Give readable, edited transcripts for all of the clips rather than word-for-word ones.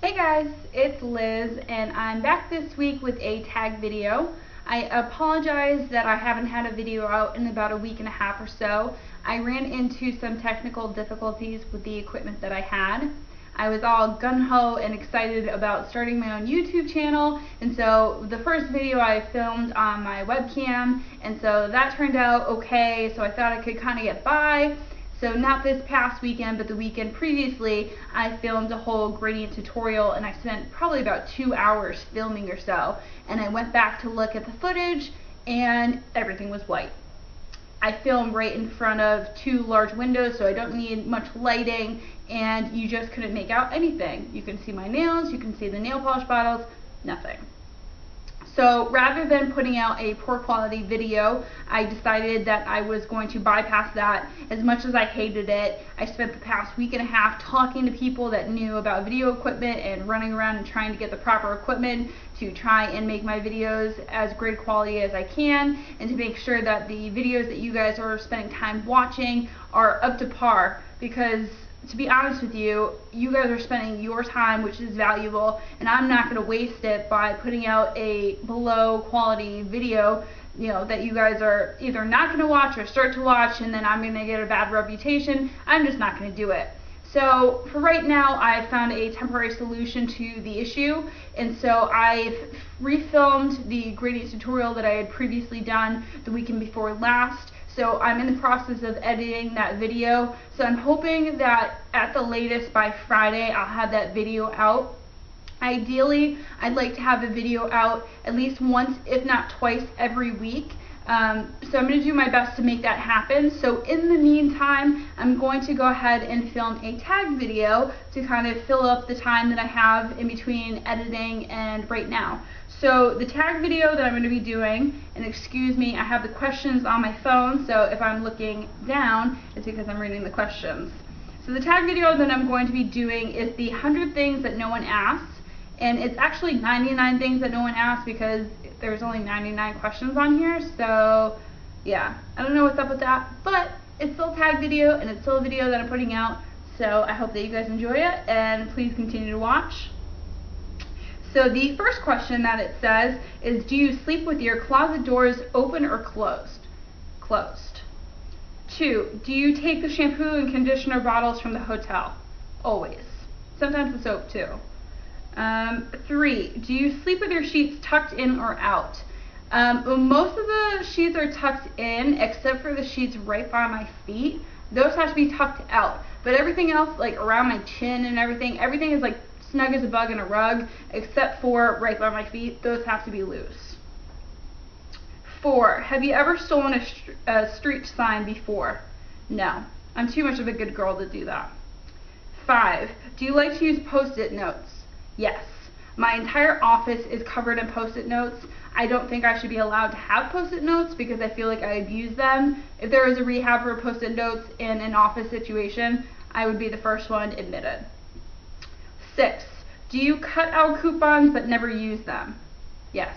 Hey guys, it's Liz and I'm back this week with a tag video. I apologize that I haven't had a video out in about a week and a half or so. I ran into some technical difficulties with the equipment that I had. I was all gung-ho and excited about starting my own YouTube channel, and so the first video I filmed on my webcam, and so that turned out okay, so I thought I could kind of get by. So not this past weekend, but the weekend previously, I filmed a whole gradient tutorial and I spent probably about 2 hours filming or so. And I went back to look at the footage and everything was white. I filmed right in front of two large windows, so I don't need much lighting, and you just couldn't make out anything. You can see my nails, you can see the nail polish bottles, nothing. So rather than putting out a poor quality video, I decided that I was going to bypass that. As much as I hated it, I spent the past week and a half talking to people that knew about video equipment and running around and trying to get the proper equipment to try and make my videos as great quality as I can, and to make sure that the videos that you guys are spending time watching are up to par, because to be honest with you, you guys are spending your time, which is valuable, and I'm not going to waste it by putting out a below quality video, that you guys are either not going to watch or start to watch, and then I'm going to get a bad reputation. I'm just not going to do it. So for right now, I found a temporary solution to the issue, and so I've refilmed the gradient tutorial that I had previously done the weekend before last. So I'm in the process of editing that video. So I'm hoping that at the latest by Friday, I'll have that video out. Ideally, I'd like to have a video out at least once, if not twice, every week. So I'm going to do my best to make that happen. So in the meantime, I'm going to go ahead and film a tag video to kind of fill up the time that I have in between editing and right now. So the tag video that I'm going to be doing, and excuse me, I have the questions on my phone, so if I'm looking down, it's because I'm reading the questions. So the tag video that I'm going to be doing is the 100 things that no one asked, and it's actually 99 things that no one asked because there's only 99 questions on here, so yeah, I don't know what's up with that, but it's still a tag video, and it's still a video that I'm putting out, so I hope that you guys enjoy it, and please continue to watch. So the first question that it says is, do you sleep with your closet doors open or closed? Closed. 2, do you take the shampoo and conditioner bottles from the hotel? Always. Sometimes the soap too. 3, do you sleep with your sheets tucked in or out? Most of the sheets are tucked in, except for the sheets right by my feet. Those have to be tucked out. But everything else, like around my chin and everything is like snug as a bug in a rug, except for right by my feet. Those have to be loose. 4, have you ever stolen a street sign before? No, I'm too much of a good girl to do that. 5, do you like to use post-it notes? Yes. My entire office is covered in post-it notes. I don't think I should be allowed to have post-it notes because I feel like I abuse them. If there was a rehab for post-it notes in an office situation, I would be the first one admitted. 6, do you cut out coupons but never use them? Yes.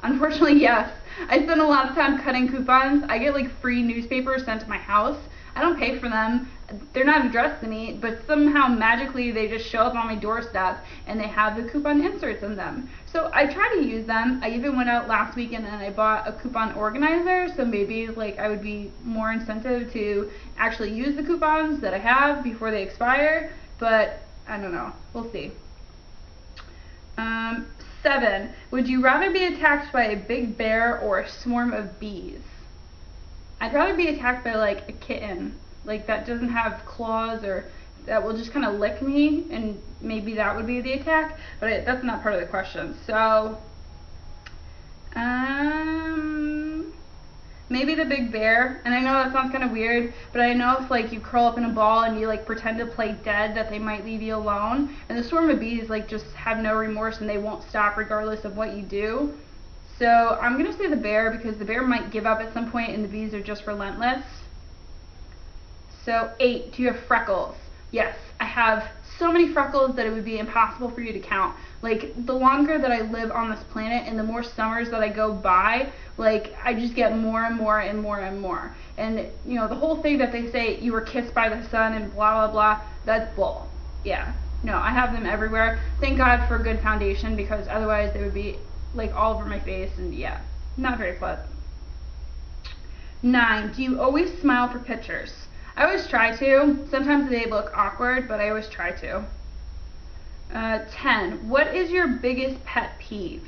Unfortunately, yes. I spend a lot of time cutting coupons. I get like free newspapers sent to my house. I don't pay for them. They're not addressed to me, but somehow magically they just show up on my doorstep and they have the coupon inserts in them. So I try to use them. I even went out last weekend and I bought a coupon organizer, so maybe like I would be more incentive to actually use the coupons that I have before they expire, but I don't know. We'll see. 7, would you rather be attacked by a big bear or a swarm of bees? I'd rather be attacked by like a kitten, like that doesn't have claws or that will just kind of lick me, and maybe that would be the attack, but that's not part of the question. So maybe the big bear. And I know that sounds kind of weird, but I know if like you curl up in a ball and you like pretend to play dead, that they might leave you alone. And the swarm of bees like just have no remorse and they won't stop regardless of what you do. So I'm gonna say the bear, because the bear might give up at some point and the bees are just relentless. So 8, do you have freckles? Yes, I have so many freckles that it would be impossible for you to count. Like, the longer that I live on this planet and the more summers that I go by, like, I just get more and more and more and more. And, the whole thing that they say you were kissed by the sun and blah, blah, blah, that's bull. Yeah. No, I have them everywhere. Thank God for good foundation, because otherwise they would be like all over my face, and yeah, not very pleasant. 9. Do you always smile for pictures? I always try to. Sometimes they look awkward, but I always try to. 10. What is your biggest pet peeve?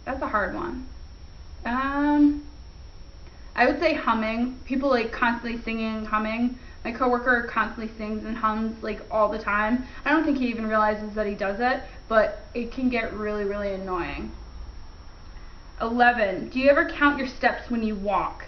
That's a hard one. I would say humming. People like constantly singing and humming. My coworker constantly sings and hums like all the time. I don't think he even realizes that he does it, but it can get really, really annoying. 11. Do you ever count your steps when you walk?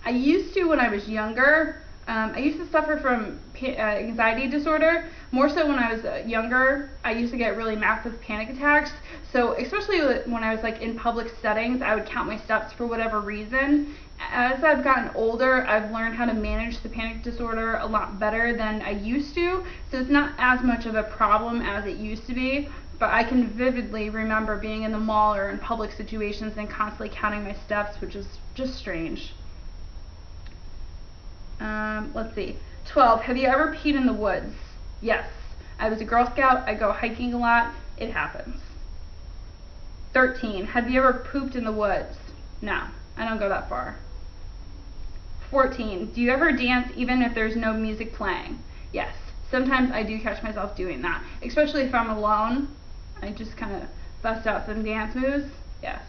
I used to when I was younger. I used to suffer from anxiety disorder, more so when I was younger. I used to get really massive panic attacks, so especially when I was like in public settings, I would count my steps for whatever reason. As I've gotten older, I've learned how to manage the panic disorder a lot better than I used to, so it's not as much of a problem as it used to be, but I can vividly remember being in the mall or in public situations and constantly counting my steps, which is just strange. Let's see. 12. Have you ever peed in the woods? Yes. I was a Girl Scout. I go hiking a lot. It happens. 13. Have you ever pooped in the woods? No. I don't go that far. 14. Do you ever dance even if there's no music playing? Yes. Sometimes I do catch myself doing that. Especially if I'm alone. I just kind of bust out some dance moves. Yes.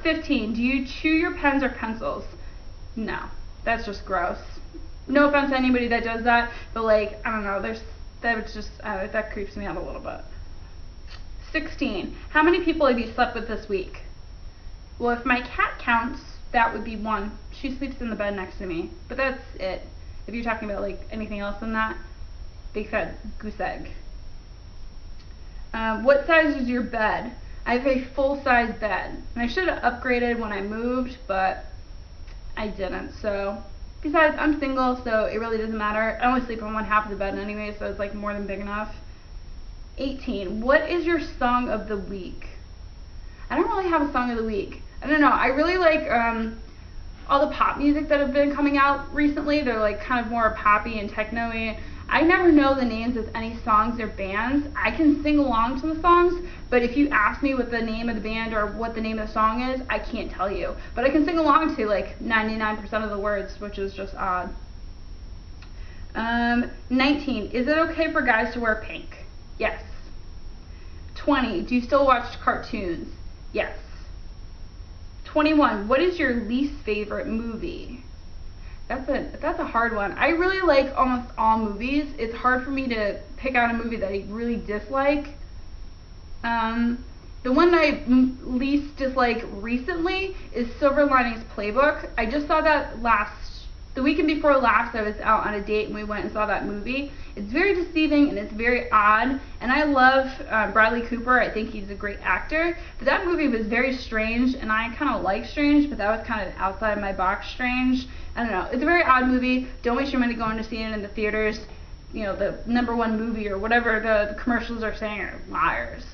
15. Do you chew your pens or pencils? No. That's just gross. No offense to anybody that does that, but like, I don't know, that creeps me out a little bit. 16. How many people have you slept with this week? Well, if my cat counts, that would be 1. She sleeps in the bed next to me, but that's it. If you're talking about like anything else than that, big fat goose egg. What size is your bed? I have a full-size bed, and I should have upgraded when I moved, but I didn't. So besides, I'm single, so it really doesn't matter. I only sleep on one half of the bed anyway, so it's like more than big enough. 18. What is your song of the week? I don't really have a song of the week. I don't know. I really like all the pop music that have been coming out recently. They're like kind of more poppy and techno-y. I never know the names of any songs or bands. I can sing along to the songs, but if you ask me what the name of the band or what the name of the song is, I can't tell you. But I can sing along to like 99% of the words, which is just odd. 19. Is it okay for guys to wear pink? Yes. 20. Do you still watch cartoons? Yes. 21. What is your least favorite movie? That's a hard one. I really like almost all movies. It's hard for me to pick out a movie that I really dislike. The one I least dislike recently is Silver Linings Playbook. I just saw that the weekend before last. I was out on a date and we went and saw that movie. It's very deceiving and it's very odd, and I love Bradley Cooper. I think he's a great actor, but that movie was very strange, and I kind of like strange, but that was kind of outside my box strange. I don't know. It's a very odd movie. Don't waste your money going to see it in the theaters. You know, the #1 movie or whatever the commercials are saying are liars.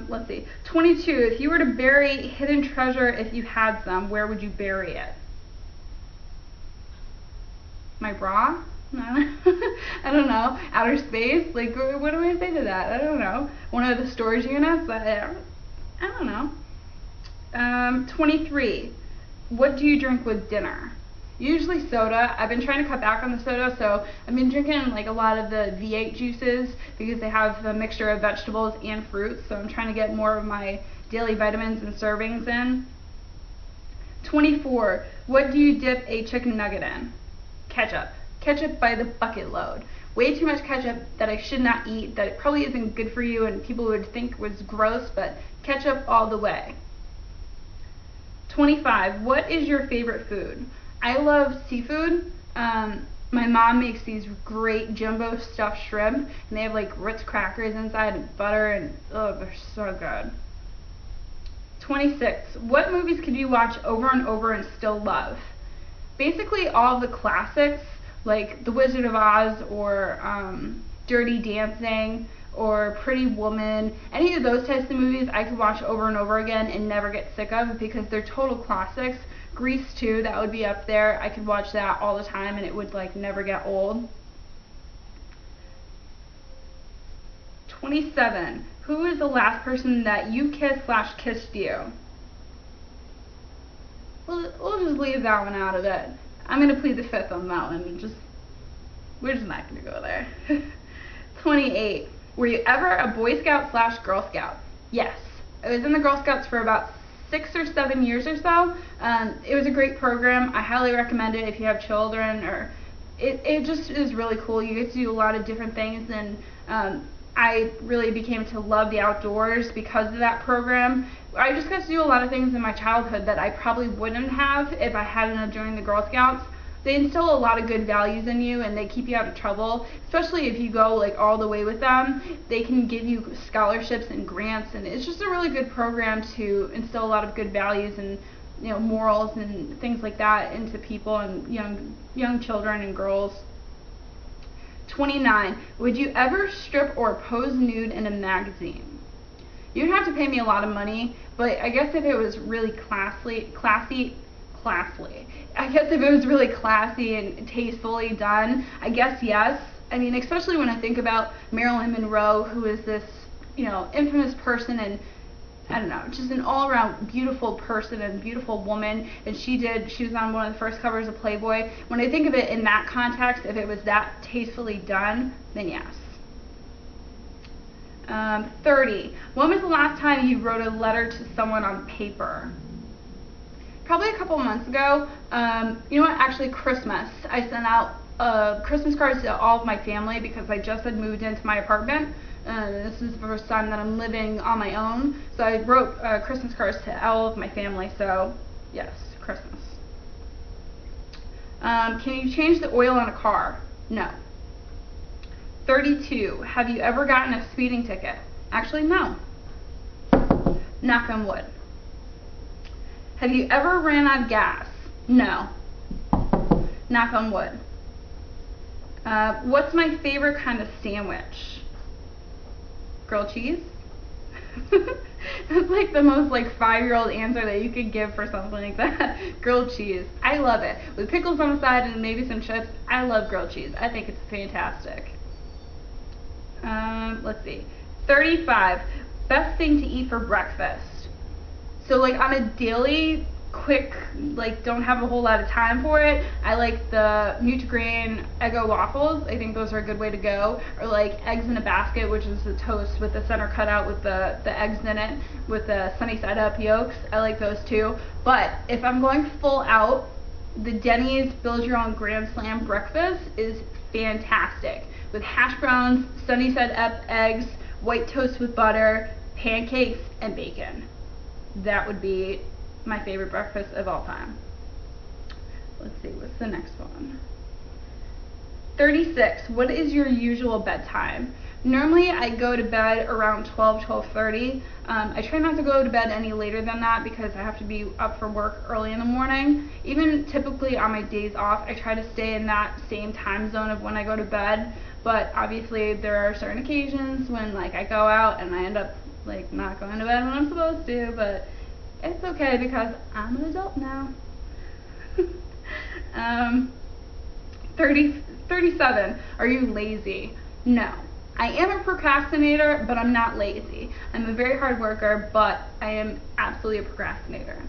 Let's see. 22. If you were to bury hidden treasure, if you had some, where would you bury it? My bra? No. I don't know. Outer space? Like, what do I say to that? I don't know. One of the storage units? I don't know. 23. What do you drink with dinner? Usually soda. I've been trying to cut back on the soda, so I've been drinking like a lot of the V8 juices because they have a mixture of vegetables and fruits, so I'm trying to get more of my daily vitamins and servings in. 24. What do you dip a chicken nugget in? Ketchup. Ketchup by the bucket load. Way too much ketchup that I should not eat, that it probably isn't good for you and people would think was gross, but ketchup all the way. 25. What is your favorite food? I love seafood. My mom makes these great jumbo stuffed shrimp, and they have like Ritz crackers inside and butter, and oh, they're so good. 26. What movies could you watch over and over and still love? Basically all of the classics, like The Wizard of Oz or Dirty Dancing or Pretty Woman. Any of those types of movies I could watch over and over again and never get sick of because they're total classics. Grease 2, that would be up there. I could watch that all the time and it would like never get old. 27. Who is the last person that you kissed/kissed you? We'll just leave that one out of it. I'm going to plead the fifth on that one. We're just not going to go there. 28. Were you ever a Boy Scout/Girl Scout? Yes. I was in the Girl Scouts for about 6 or 7 years or so. It was a great program. I highly recommend it if you have children, or it just is really cool. You get to do a lot of different things, and I really became to love the outdoors because of that program. I just got to do a lot of things in my childhood that I probably wouldn't have if I hadn't joined the Girl Scouts. They instill a lot of good values in you, and they keep you out of trouble, especially if you go like all the way with them. They can give you scholarships and grants, and it's just a really good program to instill a lot of good values and, you know, morals and things like that into people and young children and girls. 29. Would you ever strip or pose nude in a magazine? You'd have to pay me a lot of money, but I guess if it was really classy, I guess if it was really classy and tastefully done, I guess yes. I mean, especially when I think about Marilyn Monroe, who is this, you know, infamous person, and I don't know, just an all-around beautiful person and beautiful woman, and she was on one of the first covers of Playboy. When I think of it in that context, if it was that tastefully done, then yes. 30. When was the last time you wrote a letter to someone on paper? Probably a couple months ago. You know what, actually Christmas. I sent out Christmas cards to all of my family because I just had moved into my apartment. This is the first time that I'm living on my own, so I wrote Christmas cards to all of my family, so yes, Christmas. Can you change the oil on a car? No. 32. Have you ever gotten a speeding ticket? Actually, no. Knock on wood. Have you ever ran out of gas? No. Knock on wood. What's my favorite kind of sandwich? Grilled cheese? That's like the most like 5-year-old answer that you could give for something like that. Grilled cheese. I love it. With pickles on the side and maybe some chips. I love grilled cheese. I think it's fantastic. Let's see. 35. Best thing to eat for breakfast. So like on a daily, quick, like don't have a whole lot of time for it, I like the Nutri-Grain Eggo waffles. I think those are a good way to go. Or like eggs in a basket, which is the toast with the center cut out with the eggs in it with the sunny side up yolks. I like those too. But if I'm going full out, the Denny's Build Your Own Grand Slam breakfast is fantastic. With hash browns, sunny side up eggs, white toast with butter, pancakes, and bacon. That would be my favorite breakfast of all time. Let's see, what's the next one? 36. What is your usual bedtime? Normally I go to bed around 12:30. I try not to go to bed any later than that because I have to be up for work early in the morning. Even typically on my days off, I try to stay in that same time zone of when I go to bed. But obviously there are certain occasions when like I go out and I end up like not going to bed when I'm supposed to, but it's okay because I'm an adult now. 37. Are you lazy? No. I am a procrastinator, but I'm not lazy. I'm a very hard worker, but I am absolutely a procrastinator.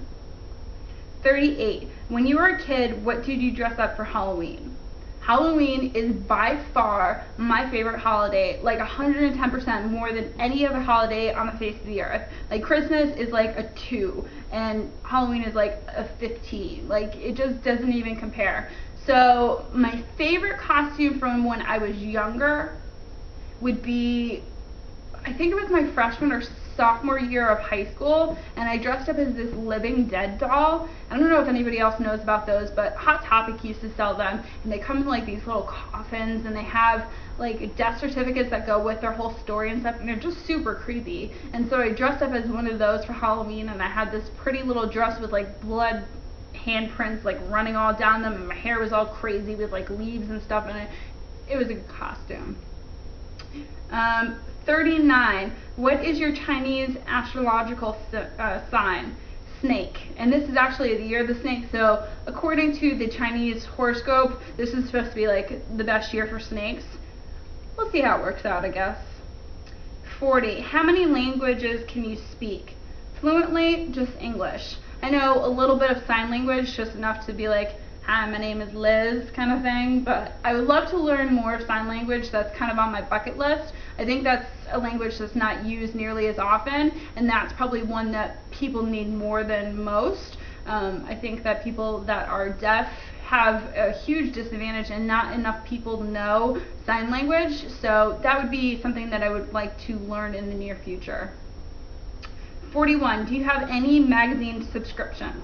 38. When you were a kid, what did you dress up for Halloween? Halloween is by far my favorite holiday, like 110% more than any other holiday on the face of the earth. Like Christmas is like a 2 and Halloween is like a 15. Like it just doesn't even compare. So my favorite costume from when I was younger would be, I think it was my freshman or sophomore year of high school, and I dressed up as this Living Dead doll. I don't know if anybody else knows about those, but Hot Topic used to sell them, and they come in like these little coffins, and they have like death certificates that go with their whole story and stuff, and they're just super creepy. And so I dressed up as one of those for Halloween, and I had this pretty little dress with like blood handprints like running all down them, and my hair was all crazy with like leaves and stuff in it. It was a good costume. 39. What is your Chinese astrological sign? snake. And this is actually the year of the snake, so according to the Chinese horoscope, this is supposed to be like the best year for snakes. We'll see how it works out, I guess. 40. How many languages can you speak? Fluently, just English. I know a little bit of sign language, just enough to be like, hi, my name is Liz, kind of thing, but I would love to learn more sign language. That's kind of on my bucket list. I think that's a language that's not used nearly as often, and that's probably one that people need more than most. I think that people that are deaf have a huge disadvantage, and not enough people know sign language, so that would be something that I would like to learn in the near future. 41. Do you have any magazine subscriptions?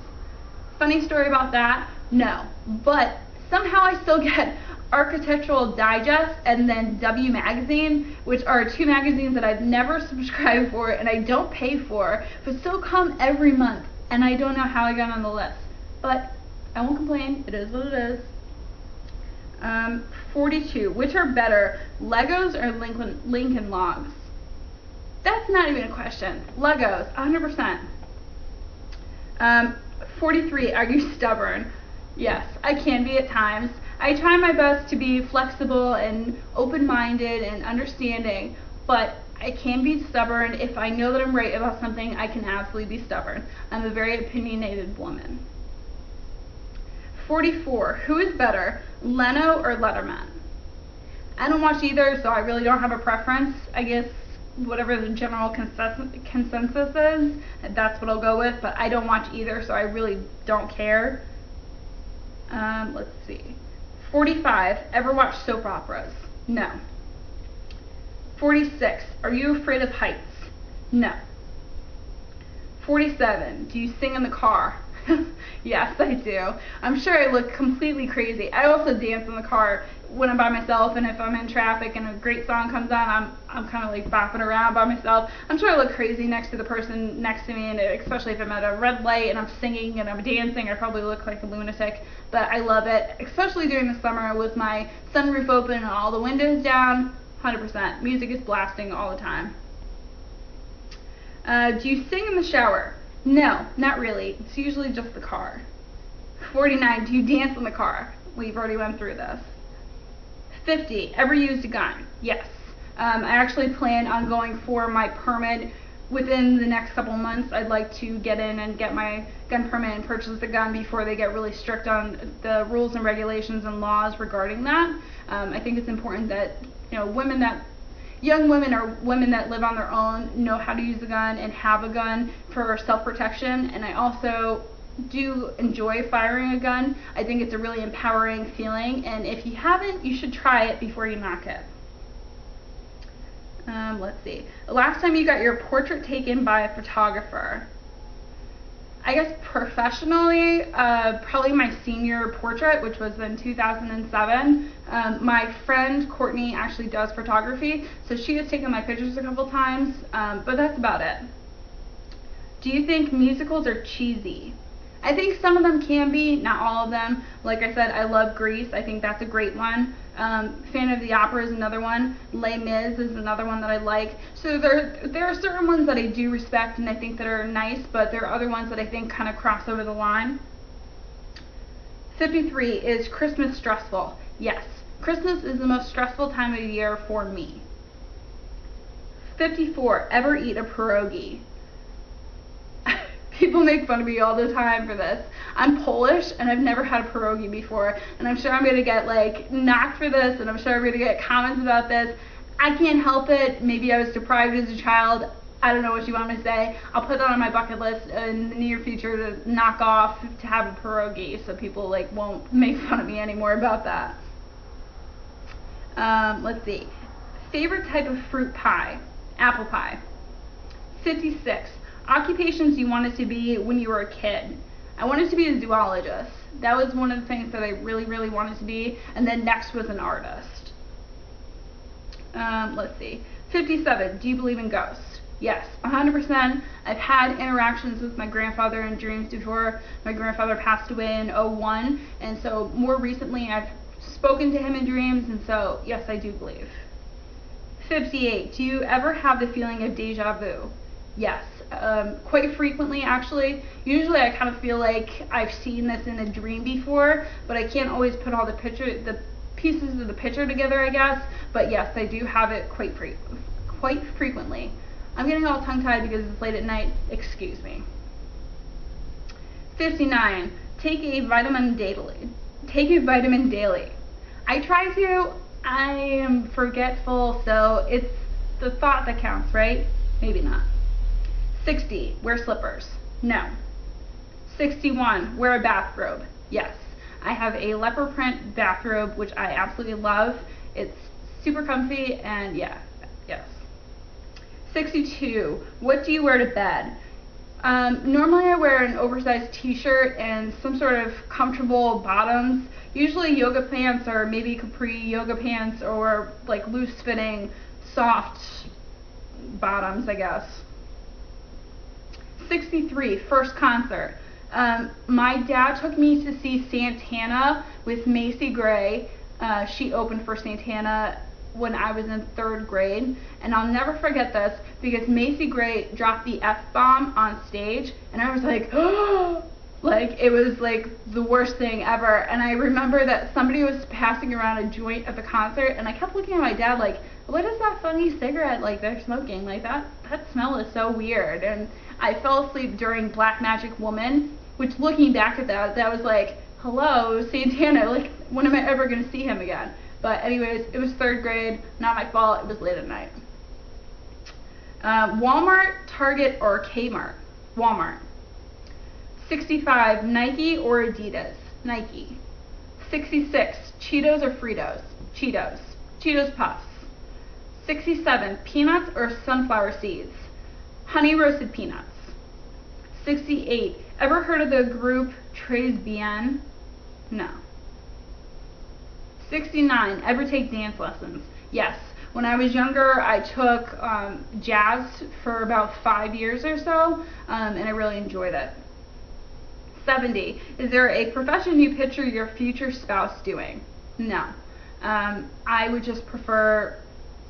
Funny story about that, no, but somehow I still get Architectural Digest and then W Magazine, which are two magazines that I've never subscribed for and I don't pay for, but still come every month, and I don't know how I got on the list, but I won't complain, it is what it is. 42. Which are better, Legos or Lincoln Logs? That's not even a question. Legos, 100%. 43. Are you stubborn? Yes, I can be at times. I try my best to be flexible and open-minded and understanding, but I can be stubborn. If I know that I'm right about something, I can absolutely be stubborn. I'm a very opinionated woman. 44. Who is better, Leno or Letterman? I don't watch either, so I really don't have a preference. I guess whatever the general consensus is, that's what I'll go with, but I don't watch either, so I really don't care. Let's see. 45. Ever watch soap operas? No. 46. Are you afraid of heights? No. 47. Do you sing in the car? Yes, I do. I'm sure I look completely crazy. I also dance in the car when I'm by myself, and if I'm in traffic and a great song comes on, I'm kind of like bopping around by myself. I'm sure I look crazy next to the person next to me, and especially if I'm at a red light and I'm singing and I'm dancing, I probably look like a lunatic, but I love it, especially during the summer with my sunroof open and all the windows down. 100%. Music is blasting all the time. Do you sing in the shower? No, not really. It's usually just the car. 49. Do you dance in the car? We've already went through this. 50. Ever used a gun? Yes. I actually plan on going for my permit within the next couple months. I'd like to get in and get my gun permit and purchase the gun before they get really strict on the rules and regulations and laws regarding that. I think it's important that, you know, young women or women that live on their own know how to use a gun and have a gun for self-protection, and I also do enjoy firing a gun. I think it's a really empowering feeling, and if you haven't, you should try it before you knock it. Let's see. The last time you got your portrait taken by a photographer? I guess professionally, probably my senior portrait, which was in 2007. My friend Courtney actually does photography, so she has taken my pictures a couple times, but that's about it. Do you think musicals are cheesy? I think some of them can be, not all of them. Like I said, I love Grease. I think that's a great one. Phantom of the Opera is another one. Les Mis is another one that I like. So there are certain ones that I do respect and I think that are nice, but there are other ones that I think kind of cross over the line. 53. Is Christmas stressful? Yes. Christmas is the most stressful time of year for me. 54. Ever eat a pierogi? People make fun of me all the time for this. I'm Polish and I've never had a pierogi before, and I'm sure I'm going to get like knocked for this, and I'm sure I'm going to get comments about this. I can't help it. Maybe I was deprived as a child. I don't know what you want me to say. I'll put that on my bucket list in the near future to knock off to have a pierogi, so people like won't make fun of me anymore about that. Let's see. Favorite type of fruit pie? Apple pie. 56. Occupations you wanted to be when you were a kid. I wanted to be a zoologist. That was one of the things that I really, really wanted to be. And then next was an artist. Let's see. 57. Do you believe in ghosts? Yes, 100%. I've had interactions with my grandfather in dreams before. My grandfather passed away in 2001. And so more recently I've spoken to him in dreams. And so yes, I do believe. 58. Do you ever have the feeling of deja vu? Yes, quite frequently actually. Usually I kind of feel like I've seen this in a dream before, but I can't always put all the pieces of the picture together, I guess. But yes, I do have it quite frequently. I'm getting all tongue-tied because it's late at night. Excuse me. 59. Take a vitamin daily. Take a vitamin daily. I try to. I am forgetful, so it's the thought that counts, right? Maybe not. 60. Wear slippers. No. 61. Wear a bathrobe. Yes. I have a leopard print bathrobe, which I absolutely love. It's super comfy, and yeah, yes. 62. What do you wear to bed? Normally I wear an oversized t-shirt and some sort of comfortable bottoms, usually yoga pants or maybe capri yoga pants, or like loose fitting soft bottoms, I guess. 63. First concert. My dad took me to see Santana with Macy Gray. She opened for Santana when I was in 3rd grade, and I'll never forget this because Macy Gray dropped the F-bomb on stage, and I was like, oh, like it was like the worst thing ever. And I remember that somebody was passing around a joint at the concert, and I kept looking at my dad like, what is that funny cigarette like they're smoking? Like that smell is so weird. And I fell asleep during Black Magic Woman, which looking back at that was like, hello, Santana, like when am I ever going to see him again? But anyways, it was 3rd grade, not my fault, it was late at night. Walmart, Target, or Kmart? Walmart. 65, Nike or Adidas? Nike. 66, Cheetos or Fritos? Cheetos. Cheetos Puffs. 67, peanuts or sunflower seeds? Honey roasted peanuts. 68, ever heard of the group Tres Bien? No. 69, ever take dance lessons? Yes. When I was younger, I took jazz for about 5 years or so, and I really enjoyed it. 70, is there a profession you picture your future spouse doing? No. I would just prefer,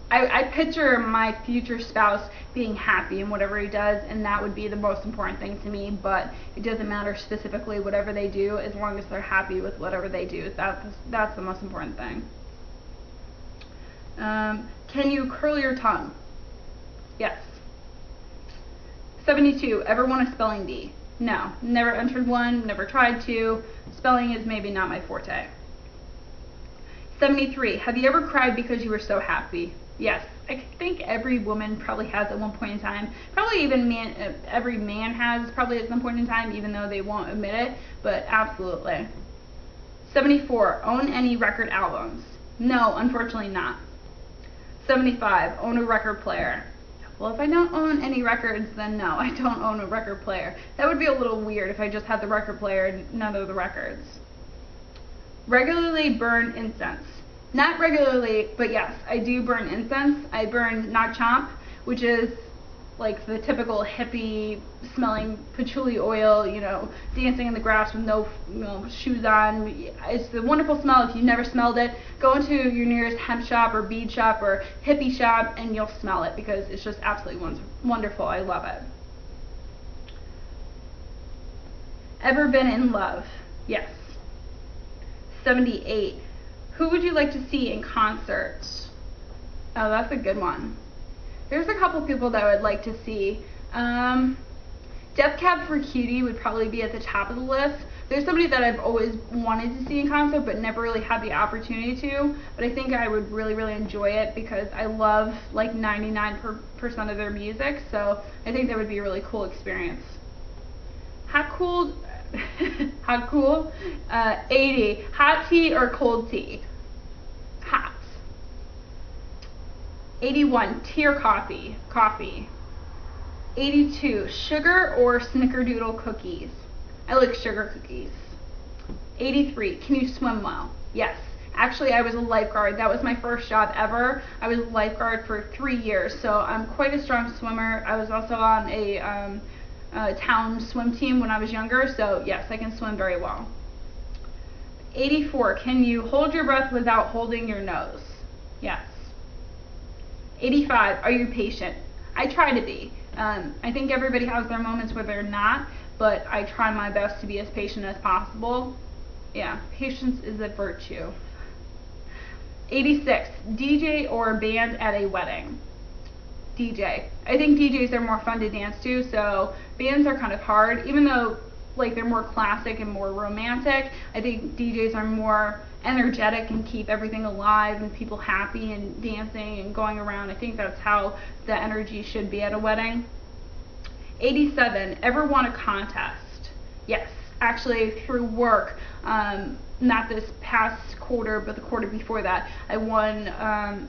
I picture my future spouse being happy in whatever he does, and that would be the most important thing to me, but it doesn't matter specifically whatever they do, as long as they're happy with whatever they do. That's the most important thing. Can you curl your tongue? Yes. 72, ever won a spelling bee? No. Never entered one, never tried to. Spelling is maybe not my forte. 73, have you ever cried because you were so happy? Yes. I think every woman probably has at one point in time. Probably even every man has probably at some point in time, even though they won't admit it, but absolutely. 74, own any record albums? No, unfortunately not. 75, own a record player? Well, if I don't own any records, then no, I don't own a record player. That would be a little weird if I just had the record player and none of the records. Regularly burn incense? Not regularly, but yes, I do burn incense. I burn Nag Champ, which is like the typical hippie smelling patchouli oil, you know, dancing in the grass with no shoes on. It's a wonderful smell. If you've never smelled it, go into your nearest hemp shop or bead shop or hippie shop and you'll smell it because it's just absolutely wonderful. I love it. Ever been in love? Yes. 78. Who would you like to see in concert? Oh, that's a good one. There's a couple people that I would like to see. Death Cab for Cutie would probably be at the top of the list. There's somebody that I've always wanted to see in concert but never really had the opportunity to. But I think I would really, really enjoy it because I love like 99% of their music. So I think that would be a really cool experience. How cool? How cool? 80. Hot tea or cold tea? Hot. 81. Tea or coffee? Coffee. 82. Sugar or snickerdoodle cookies? I like sugar cookies. 83. Can you swim well? Yes. Actually, I was a lifeguard. That was my first job ever. I was a lifeguard for 3 years, so I'm quite a strong swimmer. I was also on a town swim team when I was younger, so yes, I can swim very well. 84. Can you hold your breath without holding your nose? Yes. 85. Are you patient? I try to be. I think everybody has their moments where they're not, but I try my best to be as patient as possible. Yeah, patience is a virtue. 86, DJ or band at a wedding. DJ. I think DJs are more fun to dance to, so bands are kind of hard, even though like they're more classic and more romantic. I think DJs are more energetic and keep everything alive and people happy and dancing and going around. I think that's how the energy should be at a wedding. 87, ever won a contest? Yes, actually through work, not this past quarter, but the quarter before that, I won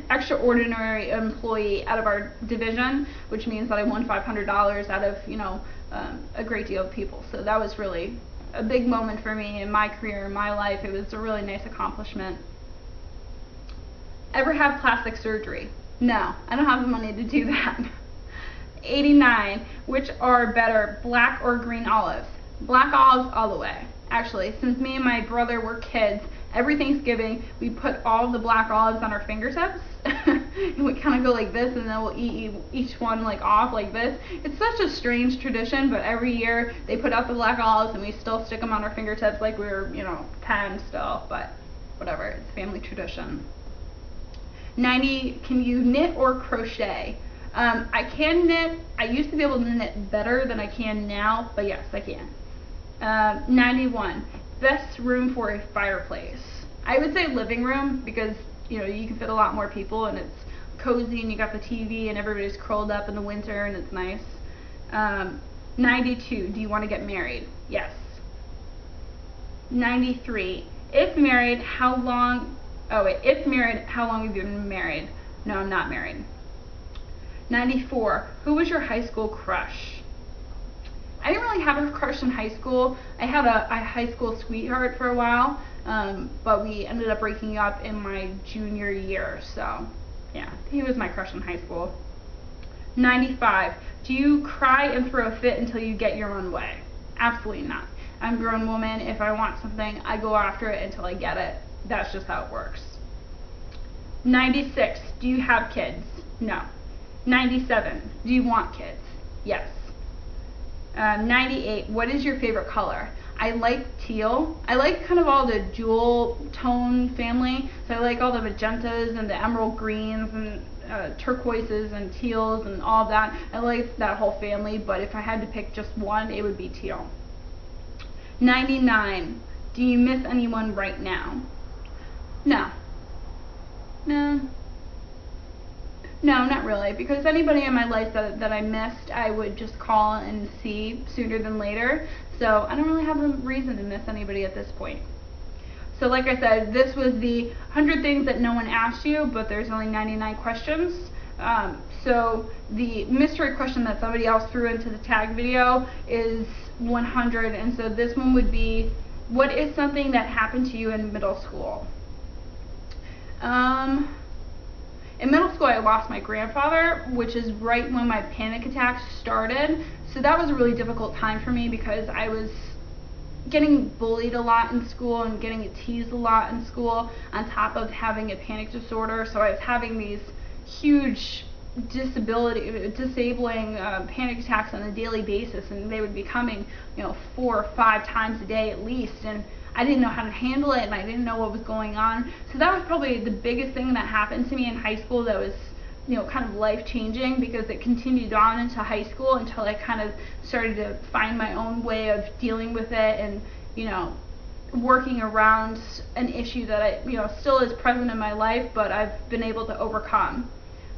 extraordinary employee out of our division, which means that I won $500 out of, a great deal of people. So that was really a big moment for me in my career, in my life. It was a really nice accomplishment. Ever have plastic surgery? No, I don't have the money to do that. 89, which are better, black or green olives? Black olives all the way. Actually, since me and my brother were kids, every Thanksgiving we put all the black olives on our fingertips and we kind of go like this, and then we'll eat each one like off like this. It's such a strange tradition, but every year they put out the black olives and we still stick them on our fingertips like we were 10 still, but whatever, it's family tradition. 90, can you knit or crochet? I can knit. I used to be able to knit better than I can now, but yes, I can. 91, best room for a fireplace. I would say living room, because you can fit a lot more people and it's cozy and you got the TV and everybody's curled up in the winter and it's nice. 92, do you want to get married? Yes. 93, if married, how long have you been married? No, I'm not married. 94, who was your high school crush? I didn't really have a crush in high school. I had a high school sweetheart for a while, but we ended up breaking up in my junior year, so yeah, he was my crush in high school. 95, do you cry and throw a fit until you get your own way? Absolutely not. I'm a grown woman. If I want something, I go after it until I get it. That's just how it works. 96, do you have kids? No. 97, do you want kids? Yes. 98, what is your favorite color? I like teal. I like kind of all the jewel tone family, so I like all the magentas and the emerald greens and turquoises and teals and all that. I like that whole family, but if I had to pick just one, it would be teal. 99, do you miss anyone right now? No. No, not really, because anybody in my life that I missed, I would just call and see sooner than later. So I don't really have a reason to miss anybody at this point. So like I said, this was the 100 things that no one asked you, but there's only 99 questions. So the mystery question that somebody else threw into the tag video is 100, and so this one would be, what is something that happened to you in middle school? In middle school, I lost my grandfather, which is right when my panic attacks started. So that was a really difficult time for me because I was getting bullied a lot in school and getting teased a lot in school on top of having a panic disorder. So I was having these huge disabling panic attacks on a daily basis, and they would be coming 4 or 5 times a day at least, and I didn't know how to handle it and I didn't know what was going on. So that was probably the biggest thing that happened to me in high school that was kind of life-changing, because it continued on into high school until I kind of started to find my own way of dealing with it and working around an issue that I still is present in my life, but I've been able to overcome.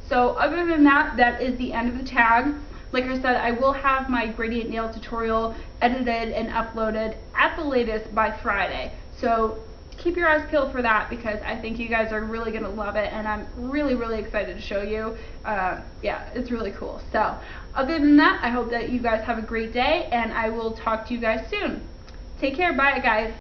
So other than that, that is the end of the tag. Like I said, I will have my gradient nail tutorial edited and uploaded at the latest by Friday. So keep your eyes peeled for that, because I think you guys are really going to love it, and I'm really, really excited to show you. Yeah, it's really cool. So other than that, I hope that you guys have a great day, and I will talk to you guys soon. Take care. Bye, guys.